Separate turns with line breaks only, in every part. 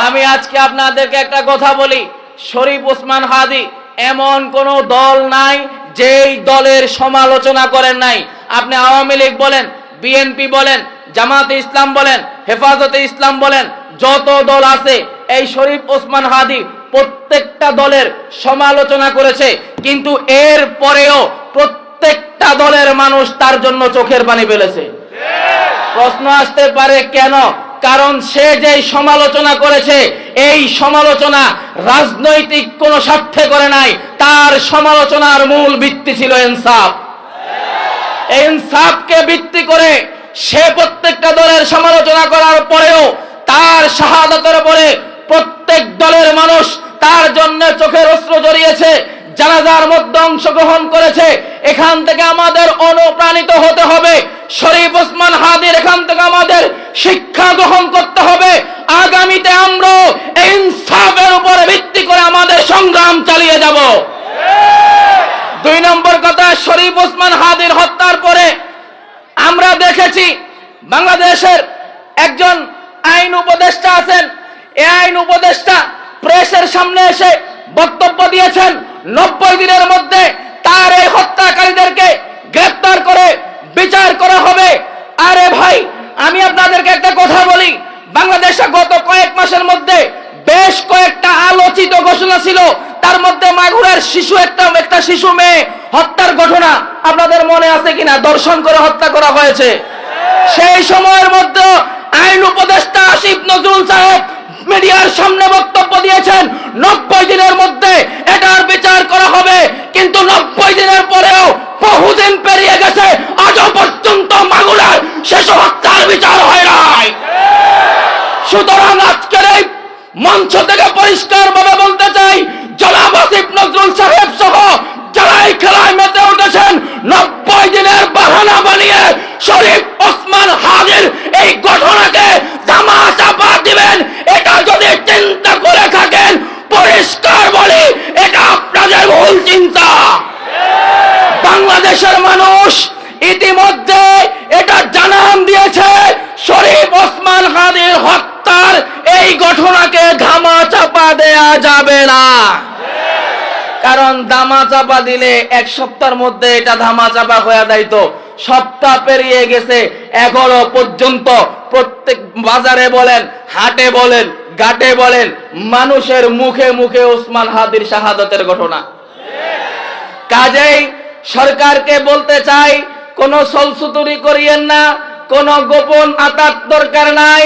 আমি আজকে আপনাদেরকে একটা কথা বলি, শরীফ ওসমান হাদি এমন কোন দল নাই যেই দলের সমালোচনা করেন নাই। আপনি আওয়ামী লীগ বলেন, বিএনপি বলেন, জামাতে ইসলাম বলেন, হেফাজতে ইসলাম বলেন, যত দল আছে এই শরীফ ওসমান হাদি প্রত্যেকটা দলের সমালোচনা করেছে, কিন্তু এর পরেও প্রত্যেকটা দলের মানুষ তার জন্য চোখের পানি ফেলেছে। প্রশ্ন আসতে পারে কেন? কারণ সে যে সমালোচনা করেছে এই সমালোচনা রাজনৈতিক কোন স্বার্থে করে নাই, তার সমালোচনার মূল ভিত্তি ছিল ইনসাফ। ইনসাফকে ভিত্তি করে সে প্রত্যেকটা দলের সমালোচনা করার পরেও তার শাহাদাতের পরে প্রত্যেক দলের মানুষ তার জন্য চোখের অশ্রু ঝরিয়েছে, জানাজার মধ্যে অংশগ্রহণ করেছে। এখান থেকে আমাদের অনুপ্রাণিত হতে হবে, শরীফ ওসমান হাদির এখান থেকে আমাদের শিক্ষা গ্রহণ করতে হবে। আগামীতে আমরা ইনসাফের উপর ভিত্তি করে আমাদের সংগ্রাম চালিয়ে যাব। 2 নম্বর কথা, শরীফ ওসমান হাদির হত্যার পরে আমরা দেখেছি বাংলাদেশের একজন আইন উপদেষ্টা আছেন, এই আইন উপদেষ্টা প্রেসের সামনে এসে বক্তব্য দিয়েছেন 90 দিনের মধ্যে তার এই হত্যাকারীদেরকে গ্রেফতার করে বিচার করা হবে। আরে ভাই, আমি আপনাদেরকে একটা কথা বলি, বাংলাদেশে গত কয়েক মাসের মধ্যে বেশ কয়েকটা আলোচিত ঘোষণা ছিল, তার মধ্যে মাগুরার একটা শিশু মেয়ে হত্যার ঘটনা আপনাদের মনে আছে কিনা? ধর্ষণ করে হত্যা করা হয়েছে। সেই সময়ের মধ্যে আইন উপদেষ্টা আসিফ নজরুল সাহেব মিডিয়ার সামনে বক্তব্য দিয়েছেন 90 দিনের মধ্যে এটার বিচার করা হবে, কিন্তু 90 দিনের পরেও বহুদিন পেরিয়ে গেছে, আজও পর্যন্ত মাগুরার শেষ হত্যার বিচার হয় নাই। সুতরাং আজকের এই মঞ্চ থেকে পরিষ্কার ভাবে বলতে চাই, জনাব আসিফ নজরুল সাহেব সহ যারা এই খেলায় মেতে উঠেছেন 90 দিনের বাহানা বানিয়ে শরীফ ওসমান হাদির এই ঘটনাকে ধামা চাপা দিবেন, এটা যদি চিন্তা করে থাকেন পরিষ্কার বলি এটা আপনাদের ভুল চিন্তা। বাংলাদেশের মানুষ ইতিমধ্যে এটা জানান দিয়েছে, শরীফ ওসমান হাদির হত্যার এই ঘটনাকে ধামা চাপা দেয়া যাবে না। কারণ ধামা চাপা দিলে 1 সপ্তাহের মধ্যে এটা ধামা চাপা হয়ে যাইতো, সপ্তাহ পেরিয়ে গেছে, এখনো পর্যন্ত প্রত্যেক বাজারে বলেন, হাটে বলেন, ঘাটে বলেন, মানুষের মুখে মুখে ওসমান হাদির শাহাদাতের ঘটনা। কাজেই সরকারকে বলতে চাই, কোন সলসুতুরি করিয়েন না, কোন গোপন আতাত দরকার নাই।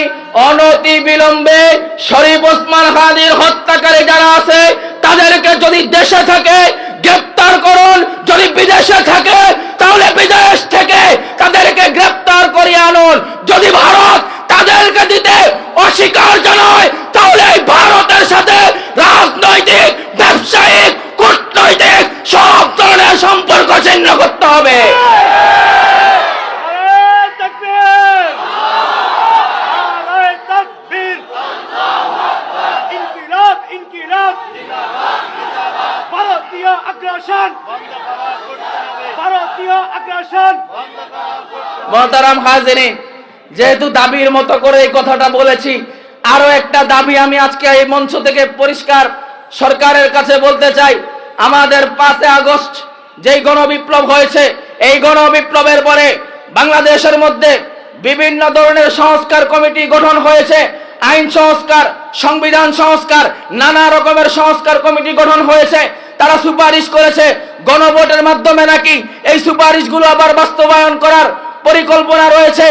অনতি বিলম্বে শরীফ ওসমান হাদির হত্যাকারী যারা আছে তাদেরকে যদি দেশে থাকে গ্রেফতার করুন, যদি বিদেশে থাকে তাহলে বিদেশ থেকে তাদেরকে গ্রেফতার করে আনুন। যদি ভারত তাদেরকে দিতে অস্বীকার জানায় তাহলে ভারতের সাথে রাজনৈতিক, ব্যবসায়িক, কূটনৈতিক সব ধরনের সম্পর্ক ছিন্ন করতে হবে। মোহতারাম হাজিরিন, যেহেতু দাবির মতো করে এই কথাটা বলেছি, আরো একটা দাবি আমি আজকে এই মঞ্চ থেকে পরিষ্কার সরকারের কাছে বলতে চাই। আমাদের 5 আগস্ট যেই গণবিপ্লব হয়েছে, এই গণবিপ্লবের পরে বাংলাদেশের মধ্যে বিভিন্ন ধরনের সংস্কার কমিটি গঠন হয়েছে, আইন সংস্কার, সংবিধান সংস্কার, নানা রকমের সংস্কার কমিটি গঠন হয়েছে। তারা সুপারিশ করেছে গণভোটের মাধ্যমে নাকি এই সুপারিশগুলো আবার বাস্তবায়ন করার পরিকল্পনা রয়েছে।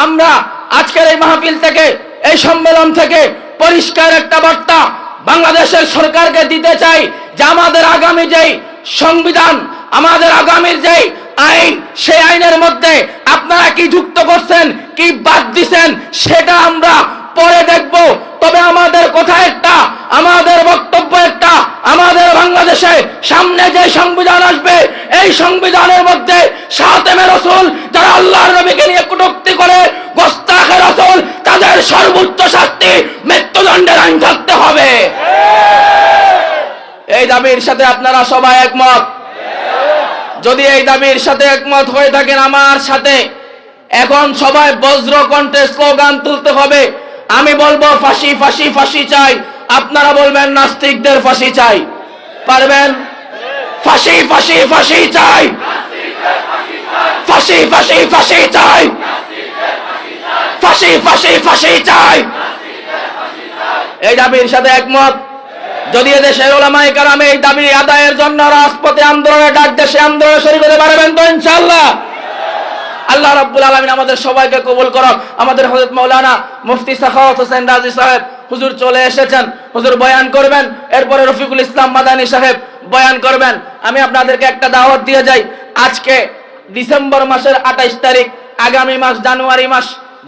আমরা আজকের এই মাহফিল থেকে, এই সম্মেলন থেকে পরিষ্কার একটা বার্তা বাংলাদেশের সরকারকে দিতে চাই যে আমাদের আগামী যেই সংবিধান, আমাদের আগামীর যেই আইন, সেই আইনের মধ্যে আপনারা কি যুক্ত করছেন, কি বাদ দিচ্ছেন সেটা আমরা পরে দেখব। তবে আমাদের কথা একটা, আমাদের বক্তব্য একটা, আমাদের বাংলাদেশে সামনে যে সংবিধান আসবে এই সংবিধানের মধ্যে খাতেমে রাসূল যারা আল্লাহর নবীকে নিয়ে কটূক্তি করে, গোস্তাখে রাসূল, তাদের সর্বোচ্চ শাস্তি মৃত্যুদণ্ডের আইন থাকতে হবে। এই দাবির সাথে আপনারা সবাই একমত? যদি এই দাবির সাথে একমত হয়ে থাকেন আমার সাথে, এখন সবাই বজ্র কণ্ঠে স্লোগান তুলতে হবে, আমি বলবো ফাঁসি ফাঁসি ফাঁসি চাই, আপনারা বলবেন নাস্তিকদের ফাঁসি চাই। পারবেন? ফাঁসি ফাঁসি ফাঁসি চাই, ফাঁসি ফাঁসি ফাঁসি চাই, ফাঁসি ফাঁসি ফাঁসি চাই। এই দাবির সাথে একমত? যদি দেশের উলামায়ে কেরাম এই দাবি আদায়ের জন্য রাজপথে আন্দোলনের ডাক দেশে আন্দোলনে শরীক হতে পারবেন তো ইনশাআল্লাহ? আল্লাহ রাব্বুল আলামিন আমাদের সবাইকে কবুল করুন। আমাদের হযরত মাওলানা মুফতি সাখাওয়াত হোসেন রাজি সাহেব হুজুর চলে এসেছেন, হুজুর বয়ান করবেন, এরপরে রফিকুল ইসলাম মাদানী সাহেব বয়ান করবেন। আমি আপনাদেরকে একটা দাওয়াত দিয়ে যাই। আজকে ডিসেম্বর মাসের 28 তারিখ, আগামী মাস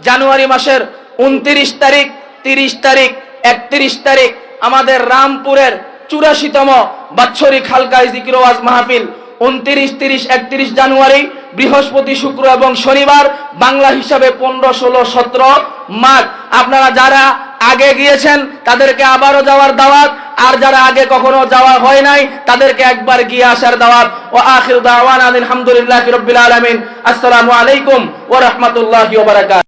জানুয়ারি মাসের 29 তারিখ, 30 তারিখ, 31 তারিখ আমাদের রামপুরের 84তম বাৎসরিক হালকায় জিকির ওয়াজ মাহফিল। 29, 30, 31 জানুয়ারি বৃহস্পতি, শুক্র এবং শনিবার, বাংলা হিসাবে 15, 16, 17 মাঘ। আপনারা যারা আগে গিয়েছেন তাদেরকে আবারও যাওয়ার দাওয়াত, আর যারা আগে কখনো যাওয়া হয় নাই তাদেরকে একবার গিয়ে আসার দাওয়াত। ওয়া আখিরু দাওয়ানা আলহামদুলিল্লাহি রাব্বিল আলামিন। আসসালামু আলাইকুম ওয়া রাহমাতুল্লাহি ওয়া বারাকাতুহু।